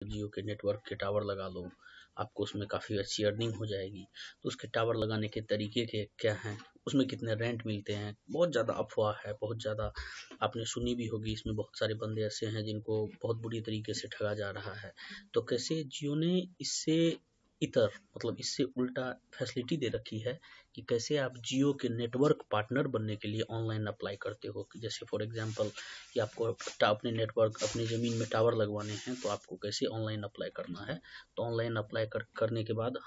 जियो के नेटवर्क के टावर लगा लो, आपको उसमें काफ़ी अच्छी अर्निंग हो जाएगी। तो उसके टावर लगाने के तरीके के क्या हैं, उसमें कितने रेंट मिलते हैं, बहुत ज़्यादा अफवाह है, बहुत ज़्यादा आपने सुनी भी होगी। इसमें बहुत सारे बंदे ऐसे हैं जिनको बहुत बुरी तरीके से ठगा जा रहा है। तो कैसे जियो ने इससे इतर मतलब इससे उल्टा फैसिलिटी दे रखी है कि कैसे आप जियो के नेटवर्क पार्टनर बनने के लिए ऑनलाइन अप्लाई करते हो। कि जैसे फॉर एग्जांपल कि आपको अपने नेटवर्क अपनी ज़मीन में टावर लगवाने हैं, तो आपको कैसे ऑनलाइन अप्लाई करना है। तो ऑनलाइन अप्लाई करने के बाद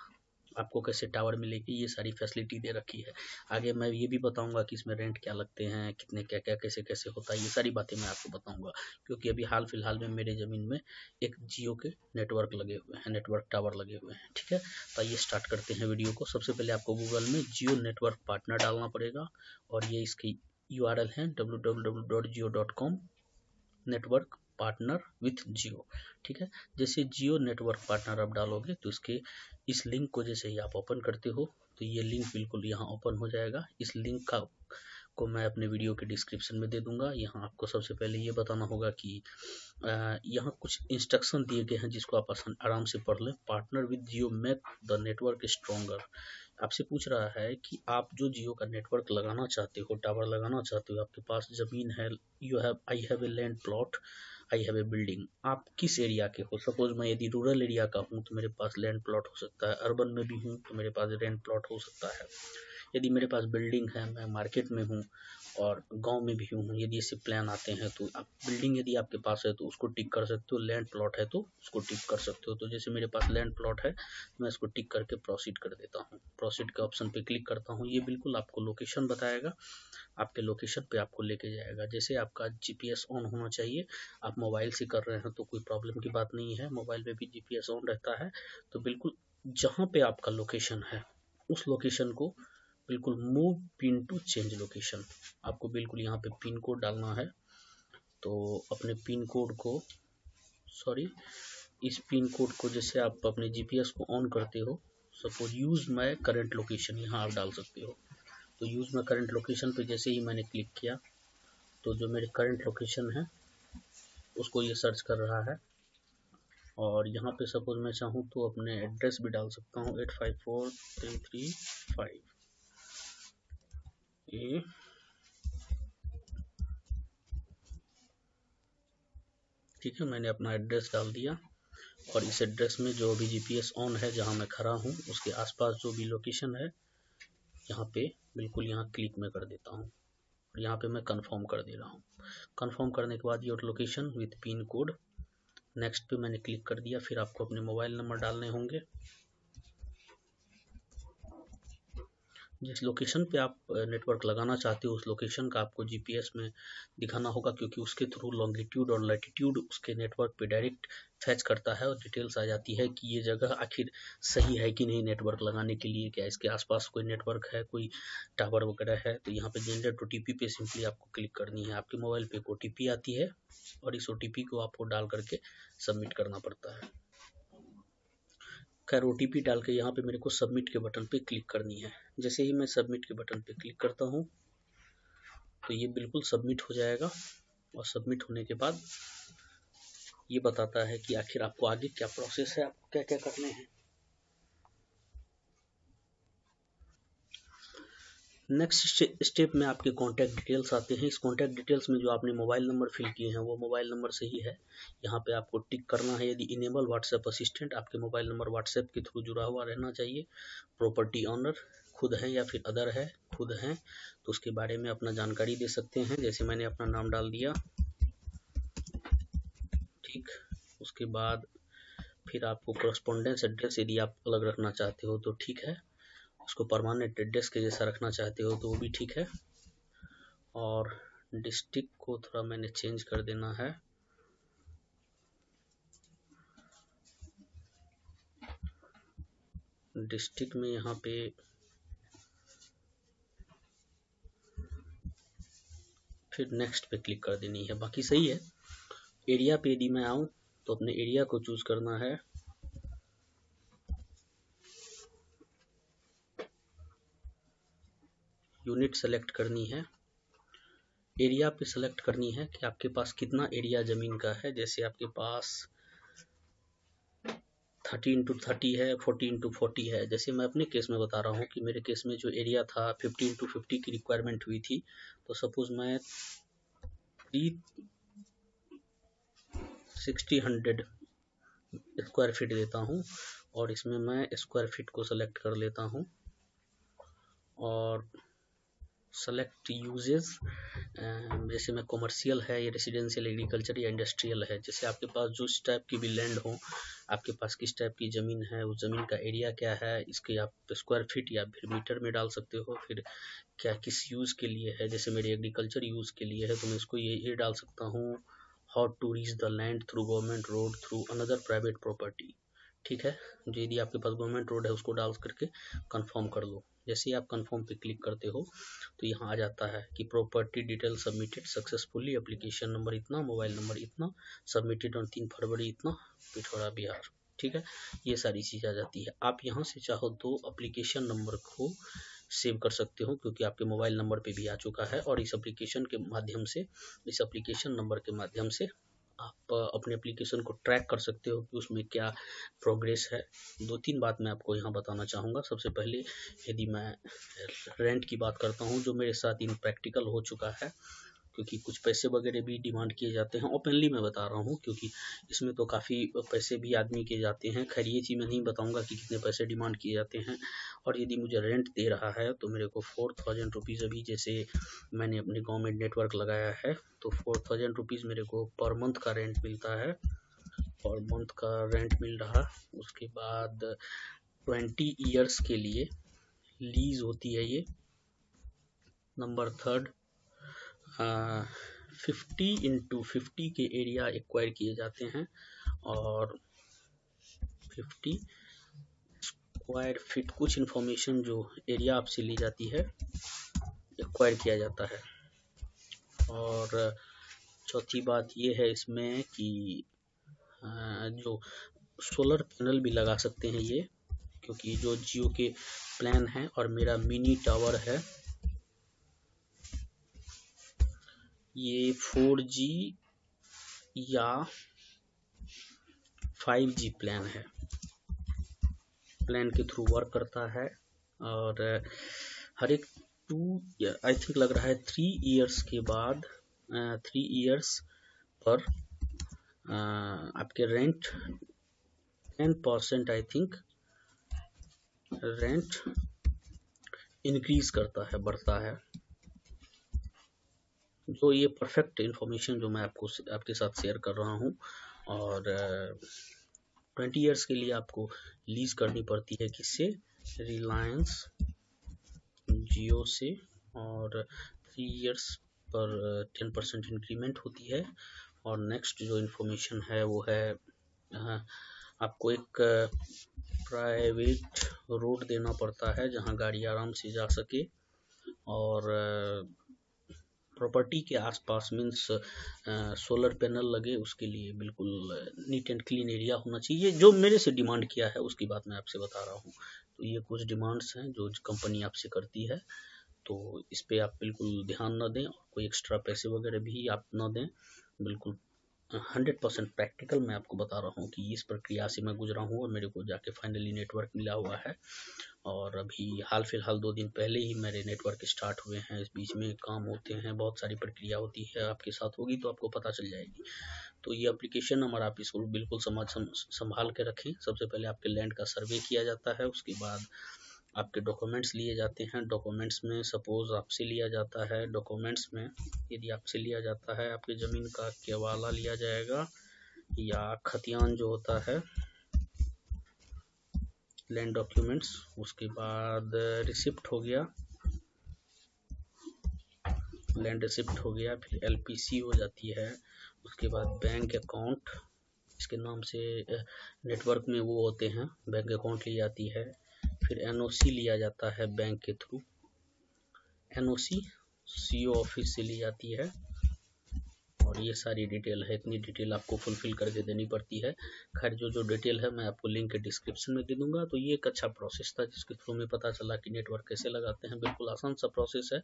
आपको कैसे टावर मिलेगी, ये सारी फैसिलिटी दे रखी है। आगे मैं ये भी बताऊंगा कि इसमें रेंट क्या लगते हैं, कितने क्या क्या कैसे कैसे होता है, ये सारी बातें मैं आपको बताऊंगा। क्योंकि अभी हाल फिलहाल में मेरे ज़मीन में एक जियो के नेटवर्क लगे हुए हैं, नेटवर्क टावर लगे हुए हैं। ठीक है, तो आइए स्टार्ट करते हैं वीडियो को। सबसे पहले आपको गूगल में जियो नेटवर्क पार्टनर डालना पड़ेगा, और ये इसकी URL है www.jio.com नेटवर्क पार्टनर विथ जियो। ठीक है, जैसे जियो नेटवर्क पार्टनर आप डालोगे तो इस लिंक को जैसे ही आप ओपन करते हो, तो ये लिंक बिल्कुल यहाँ ओपन हो जाएगा। इस लिंक को मैं अपने वीडियो के डिस्क्रिप्शन में दे दूंगा। यहाँ आपको सबसे पहले ये बताना होगा कि यहाँ कुछ इंस्ट्रक्शन दिए गए हैं जिसको आप आराम से पढ़ लें। Partner with Jio make the network stronger. आपसे पूछ रहा है कि आप जो जियो का नेटवर्क लगाना चाहते हो, टावर लगाना चाहते हो, आपके पास ज़मीन है, I have a land plot, I have a building. आप किस एरिया के हो। सपोज मैं यदि रूरल एरिया का हूँ तो मेरे पास लैंड प्लॉट हो सकता है, अर्बन में भी हूँ तो मेरे पास लैंड प्लॉट हो सकता है। यदि मेरे पास बिल्डिंग है, मैं मार्केट में हूँ और गांव में भी हूँ, यदि ऐसे प्लान आते हैं तो आप बिल्डिंग यदि आपके पास है तो उसको टिक कर सकते हो, लैंड प्लॉट है तो उसको टिक कर सकते हो। तो जैसे मेरे पास लैंड प्लॉट है, मैं इसको टिक करके प्रोसीड कर देता हूँ। प्रोसीड के ऑप्शन पे क्लिक करता हूँ, ये बिल्कुल आपको लोकेशन बताएगा, आपके लोकेशन पे आपको लेके जाएगा। जैसे आपका GPS ऑन होना चाहिए, आप मोबाइल से कर रहे हैं तो कोई प्रॉब्लम की बात नहीं है, मोबाइल में भी GPS ऑन रहता है। तो बिल्कुल जहाँ पे आपका लोकेशन है उस लोकेशन को बिल्कुल move pin to change location, आपको बिल्कुल यहाँ पे पिन कोड डालना है। तो अपने पिन कोड को इस पिन कोड को जैसे आप अपने GPS को ऑन करते हो, suppose use my current location यहाँ आप डाल सकते हो। तो यूज़ माय करंट लोकेशन पे जैसे ही मैंने क्लिक किया तो जो मेरे करंट लोकेशन है उसको ये सर्च कर रहा है। और यहाँ पे सपोज मैं चाहूँ तो अपने एड्रेस भी डाल सकता हूँ 854335 ए। ठीक है, मैंने अपना एड्रेस डाल दिया, और इस एड्रेस में जो भी GPS ऑन है जहाँ मैं खड़ा हूँ उसके आसपास जो भी लोकेशन है यहाँ पे बिल्कुल यहाँ क्लिक में कर देता हूँ, और यहाँ पे मैं कंफर्म कर दे रहा हूँ। कंफर्म करने के बाद your location with pin code, next पे मैंने क्लिक कर दिया। फिर आपको अपने मोबाइल नंबर डालने होंगे। जिस लोकेशन पे आप नेटवर्क लगाना चाहते हो उस लोकेशन का आपको GPS में दिखाना होगा, क्योंकि उसके थ्रू लॉन्गिट्यूड और लैटिट्यूड उसके नेटवर्क पे डायरेक्ट फैच करता है और डिटेल्स आ जाती है कि ये जगह आखिर सही है कि नहीं नेटवर्क लगाने के लिए, क्या इसके आसपास कोई नेटवर्क है, कोई टावर वगैरह है। तो यहाँ पे जनरेट OTP पे सिंपली आपको क्लिक करनी है। आपके मोबाइल पे एक OTP आती है और इस OTP को आपको डाल करके सबमिट करना पड़ता है। खैर OTP डाल के यहाँ पे मेरे को सबमिट के बटन पे क्लिक करनी है। जैसे ही मैं सबमिट के बटन पे क्लिक करता हूँ तो ये बिल्कुल सबमिट हो जाएगा, और सबमिट होने के बाद ये बताता है कि आखिर आपको आगे क्या प्रोसेस है, आपको क्या क्या करने हैं। नेक्स्ट स्टेप में आपके कॉन्टैक्ट डिटेल्स आते हैं। इस कॉन्टैक्ट डिटेल्स में जो आपने मोबाइल नंबर फिल किए हैं वो मोबाइल नंबर सही है, यहाँ पे आपको टिक करना है। यदि इनेबल व्हाट्सएप असिस्टेंट, आपके मोबाइल नंबर व्हाट्सएप के थ्रू जुड़ा हुआ रहना चाहिए। प्रॉपर्टी ऑनर खुद है या फिर अदर है, खुद हैं तो उसके बारे में अपना जानकारी दे सकते हैं। जैसे मैंने अपना नाम डाल दिया, ठीक। उसके बाद फिर आपको करस्पॉन्डेंस एड्रेस यदि आप अलग रखना चाहते हो तो ठीक है, उसको परमानेंट एड्रेस के जैसा रखना चाहते हो तो वो भी ठीक है। और डिस्ट्रिक्ट को थोड़ा मैंने चेंज कर देना है। डिस्ट्रिक्ट में यहाँ पे फिर नेक्स्ट पे क्लिक कर देनी है, बाकी सही है। एरिया पे यदि मैं आऊँ तो अपने एरिया को चूज करना है। यूनिट सेलेक्ट करनी है। एरिया पे सेलेक्ट करनी है कि आपके पास कितना एरिया ज़मीन का है। जैसे आपके पास 30x30 है, 40x40 है। जैसे मैं अपने केस में बता रहा हूँ कि मेरे केस में जो एरिया था 50x50 की रिक्वायरमेंट हुई थी। तो सपोज मैं 360 स्क्वायर फीट देता हूँ और इसमें मैं स्क्वायर फीट को सेलेक्ट कर लेता हूँ और सेलेक्ट यूजेस, जैसे मैं कॉमर्शियल है या रेसिडेंशियल, एग्रीकल्चर या इंडस्ट्रियल है। जैसे आपके पास जो इस टाइप की भी लैंड हो, आपके पास किस टाइप की ज़मीन है, उस ज़मीन का एरिया क्या है, इसके आप स्क्वायर फीट या फिर मीटर में डाल सकते हो। फिर क्या किस यूज़ के लिए है, जैसे मेरे एग्रीकल्चर यूज़ के लिए है तो मैं इसको ये डाल सकता हूँ, how to reach the land through government road through another private property. ठीक है, जो यदि आपके पास गवर्नमेंट रोड है उसको डाल करके कंफर्म कर लो। जैसे ही आप कंफर्म पे क्लिक करते हो तो यहाँ आ जाता है कि property detail submitted successfully, application number इतना, मोबाइल नंबर इतना, सबमिटेड ऑन 3 फरवरी इतना, पिथौरा बिहार। ठीक है, ये सारी चीज़ आ जाती है। आप यहाँ से चाहो तो एप्लीकेशन नंबर को सेव कर सकते हो क्योंकि आपके मोबाइल नंबर पे भी आ चुका है, और इस एप्लीकेशन के माध्यम से, इस एप्लीकेशन नंबर के माध्यम से आप अपने एप्लीकेशन को ट्रैक कर सकते हो कि उसमें क्या प्रोग्रेस है। 2-3 बात मैं आपको यहाँ बताना चाहूँगा। सबसे पहले यदि मैं रेंट की बात करता हूँ, जो मेरे साथ इम्प्रैक्टिकल हो चुका है क्योंकि कुछ पैसे वगैरह भी डिमांड किए जाते हैं। ओपनली मैं बता रहा हूँ क्योंकि इसमें तो काफ़ी पैसे भी आदमी के जाते हैं। खैर ये चीज़ मैं नहीं बताऊँगा कि कितने पैसे डिमांड किए जाते हैं। और यदि मुझे रेंट दे रहा है तो मेरे को 4000 रुपीज़, अभी जैसे मैंने अपने गाँव में नेटवर्क लगाया है तो 4000 रुपीज़ मेरे को पर मंथ का रेंट मिलता है, पर मंथ का रेंट मिल रहा। उसके बाद 20 ईयर्स के लिए लीज होती है ये। नंबर थर्ड, 50x50 के एरिया एक्वायर किए जाते हैं और 50 स्क्वायर फीट कुछ इन्फॉर्मेशन जो एरिया आपसे ली जाती है एक्वायर किया जाता है। और चौथी बात ये है इसमें कि जो सोलर पैनल भी लगा सकते हैं ये, क्योंकि जो जियो के प्लान है और मेरा मिनी टावर है, ये 4G या 5G प्लान है, प्लान के थ्रू वर्क करता है। और हर एक 2 आई थिंक लग रहा है 3 इयर्स के बाद 3 इयर्स पर आपके rent 10% I think rent increase करता है, बढ़ता है। तो ये परफेक्ट इन्फॉर्मेशन जो मैं आपके साथ शेयर कर रहा हूँ। और 20 इयर्स के लिए आपको लीज करनी पड़ती है किससे, रिलायंस जियो से, और 3 इयर्स पर 10% इंक्रीमेंट होती है। और नेक्स्ट जो इन्फॉर्मेशन है वो है आपको एक प्राइवेट रोड देना पड़ता है जहां गाड़ी आराम से जा सके, और प्रॉपर्टी के आसपास मीन्स सोलर पैनल लगे, उसके लिए बिल्कुल नीट एंड क्लीन एरिया होना चाहिए। जो मेरे से डिमांड किया है उसकी बात मैं आपसे बता रहा हूँ। तो ये कुछ डिमांड्स हैं जो कंपनी आपसे करती है, तो इस पे आप बिल्कुल ध्यान न दें और कोई एक्स्ट्रा पैसे वगैरह भी आप न दें। बिल्कुल 100% प्रैक्टिकल मैं आपको बता रहा हूँ कि इस प्रक्रिया से मैं गुजरा हूँ और मेरे को जाके फाइनली नेटवर्क मिला हुआ है। और अभी हाल फिलहाल 2 दिन पहले ही मेरे नेटवर्क स्टार्ट हुए हैं। इस बीच में काम होते हैं, बहुत सारी प्रक्रिया होती है, आपके साथ होगी तो आपको पता चल जाएगी। तो ये एप्लीकेशन नंबर आप इसको बिल्कुल संभाल के रखें। सबसे पहले आपके लैंड का सर्वे किया जाता है, उसके बाद आपके डॉक्यूमेंट्स लिए जाते हैं। डॉक्यूमेंट्स में सपोज आपसे लिया जाता है, डॉक्यूमेंट्स में यदि आपसे लिया जाता है आपकी ज़मीन का केवाला लिया जाएगा या खतियान जो होता है, लैंड डॉक्यूमेंट्स। उसके बाद रिसिप्ट हो गया, लैंड रिसिप्ट हो गया, फिर LPC हो जाती है। उसके बाद बैंक अकाउंट, इसके नाम से नेटवर्क में वो होते हैं, बैंक अकाउंट ली जाती है। फिर NOC लिया जाता है बैंक के थ्रू, NOC CO ऑफिस से ली जाती है। और ये सारी डिटेल है, इतनी डिटेल आपको फुलफिल करके देनी पड़ती है। खैर जो डिटेल है मैं आपको लिंक के डिस्क्रिप्शन में दे दूंगा। तो ये एक अच्छा प्रोसेस था जिसके थ्रू में पता चला कि नेटवर्क कैसे लगाते हैं। बिल्कुल आसान सा प्रोसेस है।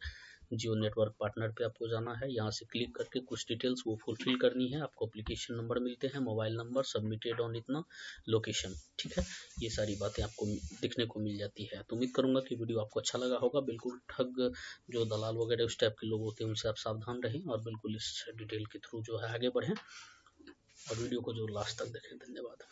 जियो नेटवर्क पार्टनर पे आपको जाना है, यहाँ से क्लिक करके कुछ डिटेल्स वो फुलफिल करनी है। आपको एप्लीकेशन नंबर मिलते हैं, मोबाइल नंबर, सबमिटेड ऑन इतना, लोकेशन, ठीक है। ये सारी बातें आपको दिखने को मिल जाती है। तो उम्मीद करूंगा कि वीडियो आपको अच्छा लगा होगा। बिल्कुल ठग जो दलाल वगैरह उस टाइप के लोग होते हैं उनसे आप सावधान रहें और बिल्कुल इस डिटेल के थ्रू जो है आगे बढ़ें और वीडियो को जो लास्ट तक देखें। धन्यवाद।